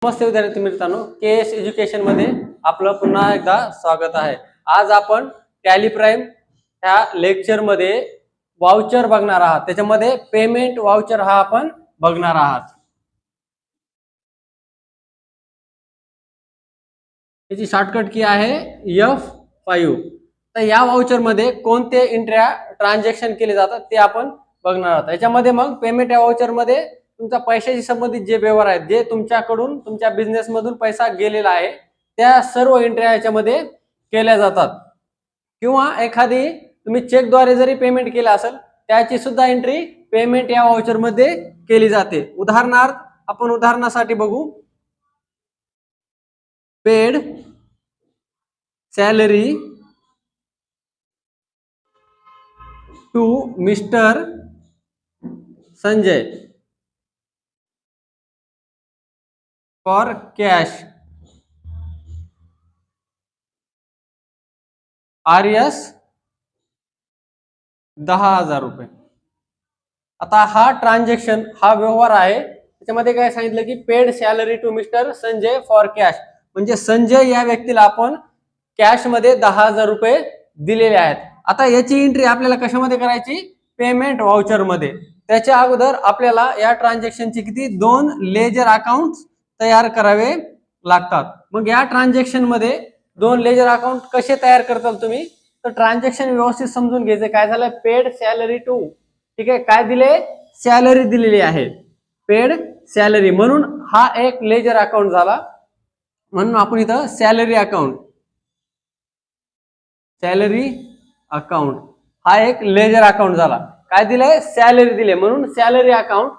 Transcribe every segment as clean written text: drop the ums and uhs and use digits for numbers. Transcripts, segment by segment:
नमस्ते विद्यार्थी मित्रांनो, KS education मध्ये आपलं पुन्हा एकदा स्वागत आहे। आज आपण टॅली प्राइम ह्या लेक्चर मध्ये वाउचर बघणार आहात। त्याच्यामध्ये पेमेंट वाउचर हा आपण बघणार आहात। याची शॉर्टकट की आहे F5। तर या वाउचर मध्ये कोणते एंट्र्या ट्रान्झॅक्शन केले जातात ते आपण बघणार आहोत। याच्यामध्ये मग पेमेंट या वाउचर मध्ये तुमचा पैशाशी संबंधित जे व्यवहार आहेत, जे तुमच्याकडून तुमच्या बिझनेस मधून पैसा गेलेला आहे, त्या सर्व एंट्र्या याच्यामध्ये केल्या जातात। किंवा एखादी तुम्ही चेकद्वारे जरी पेमेंट केला असेल त्याची सुद्धा एंट्री पेमेंट या वाउचर मध्ये केली जाते। उदाहरणार्थ आपण उदाहरणासाठी बघू, paid salary to mister Sanjay for cash RS 10,000 रुपये। आता हा ट्रान्झॅक्शन हा व्यवहार आहे, त्याच्यामध्ये काय सांगितलं की paid salary to mister Sanjay for cash, म्हणजे संजय या व्यक्तीला आपण कॅश मध्ये 10,000 रुपये दिलेले आहेत। आता याची एंट्री आपल्याला कशामध्ये करायची? पेमेंट वाउचर मध्ये। त्याच्या अगोदर आपल्याला या ट्रान्झॅक्शनची किती 2 लेजर अकाउंट तयार करावे लागतात। मग या ट्रान्झॅक्शन मध्ये 2 लेजर अकाउंट कसे तयार करताल तुम्ही? तर ट्रान्झॅक्शन व्यवस्थित समजून घ्यायचं। काय झालं? पेड सॅलरी टू, ठीक आहे, काय दिले? सॅलरी दिलेली आहे, पेड सॅलरी, म्हणून हा एक लेजर अकाउंट झाला। म्हणून आपण इथं सॅलरी अकाउंट हा एक लेजर अकाउंट झाला। काय दिले? सॅलरी दिले, म्हणून सॅलरी अकाउंट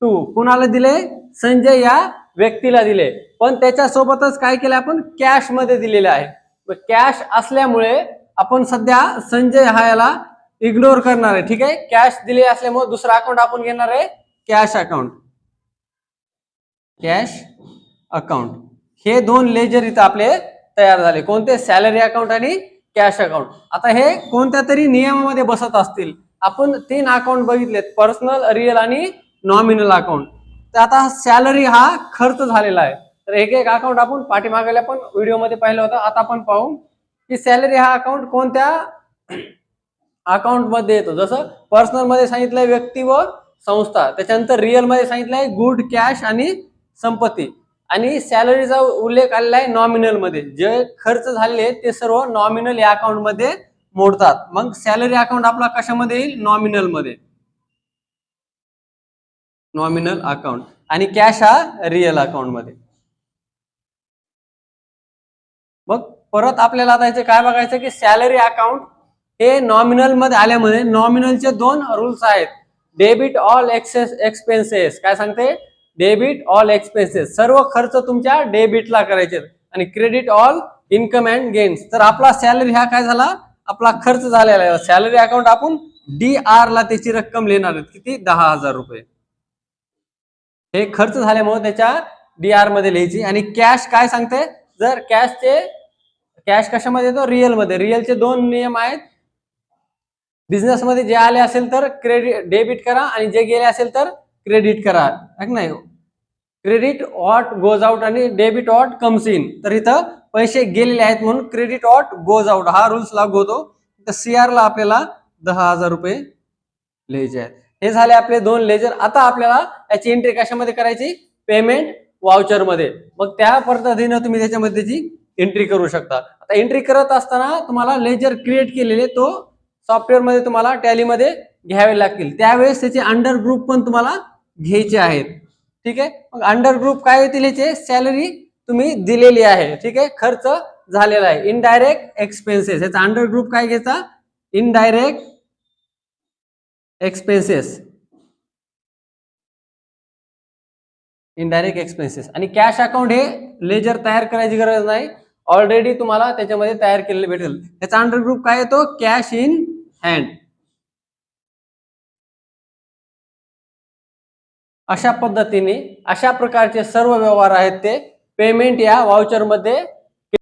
टू कुणाला दिले? संजय या व्यक्तीला दिले। पण त्याच्या सोबतच काय केलं आपण? कॅश मध्ये दिलेले आहे। कॅश असल्यामुळे आपण सध्या संजय हा याला इग्नोर करणार आहे, ठीक आहे। कॅश दिले असल्यामुळे दुसरा अकाउंट आपण घेणार आहे कॅश अकाउंट। हे 2 लेजर इथं आपले तयार झाले। कोणते? सॅलरी अकाउंट आणि कॅश अकाउंट। आता हे कोणत्या तरी नियमामध्ये बसत असतील। आपण 3 अकाउंट बघितलेत, पर्सनल, रिअल आणि नॉमिनल अकाउंट। तर आता सॅलरी हा खर्च झालेला आहे, तर एक एक अकाउंट आपण पाठीमागल्या पण व्हिडिओ मध्ये पाहिलं होतं। आता आपण पाहू की सॅलरी हा अकाउंट कोणत्या अकाउंट मध्ये येतो। जसं पर्सनल मध्ये सांगितलंय व्यक्ती व संस्था, त्याच्यानंतर रिअल मध्ये सांगितलंय गुड, कॅश आणि संपत्ती, आणि सॅलरीचा उल्लेख आलेला आहे नॉमिनल मध्ये। जे खर्च झालेले ते सर्व नॉमिनल या अकाउंट मध्ये मोडतात। मग सॅलरी अकाउंट आपला कशामध्ये येईल? नॉमिनल मध्ये, नॉमिनल अकाउंट, आणि कॅश हा रिअल अकाउंट मध्ये। मग परत आपल्याला आता याचे काय बघायचं की सॅलरी अकाउंट हे नॉमिनल मध्ये आल्यामुळे नॉमिनलचे 2 रूल्स आहेत। डेबिट ऑल एक्सपेन्सेस, काय सांगते? डेबिट ऑल एक्सपेन्सेस, सर्व खर्च तुमच्या डेबिटला करायचे, आणि credit all income and gains. तर आपला सॅलरी हा काय झाला? आपला खर्च झालेला आहे। सॅलरी अकाउंट आपण DR ला त्याची रक्कम लिहिणार आहेत, किती? 10,000 रुपये। हे खर्च झाल्यामुळे त्याच्या DR मध्ये लिहायची। आणि कॅश काय सांगते? जर कॅश कशामध्ये येतो? रिअल मध्ये। रिअलचे 2 नियम आहेत। बिझनेस मध्ये जे आले असेल तर डेबिट करा, आणि जे गेले असेल तर क्रेडिट करा, नाही? क्रेडिट व्हॉट गोज आउट आणि डेबिट व्हॉट कम्स इन। तर इथं पैसे गेलेले आहेत म्हणून क्रेडिट व्हॉट गोज आउट हा रूल्स लागू होतो। तर CR ला आपल्याला 10,000 रुपये लिहायचे आहेत। हे झाले आपले 2 लेजर। आता आपल्याला याची एंट्री कशामध्ये करायची? पेमेंट वाउचर मध्ये। मग त्या पद्धतीने तुम्ही त्याच्यामध्ये त्याची एंट्री करू शकता। आता एंट्री करत असताना तुम्हाला लेजर क्रिएट केलेले तो सॉफ्टवेअर मध्ये तुम्हाला टॅली मध्ये घ्यावे लागतील। त्यावेळेस त्याचे अंडर ग्रुप पण तुम्हाला घ्यायचे आहेत, ठीक आहे। मग अंडर ग्रुप काय येतील? याचे सॅलरी तुम्ही दिलेली आहे, ठीक आहे, खर्च झालेला आहे, इनडायरेक्ट एक्सपेन्सेस। याचा अंडर ग्रुप काय घ्यायचा? इनडायरेक्ट एक्सपेन्सेस, आणि कॅश अकाउंट हे लेजर तयार करायची गरज नाही, ऑलरेडी तुम्हाला त्याच्यामध्ये तयार केलेले भेटेल। याचा अंडर ग्रुप काय येतो? Cash in hand. अशा पद्धतीने अशा प्रकारचे सर्व व्यवहार आहेत ते पेमेंट या वाउचर मध्ये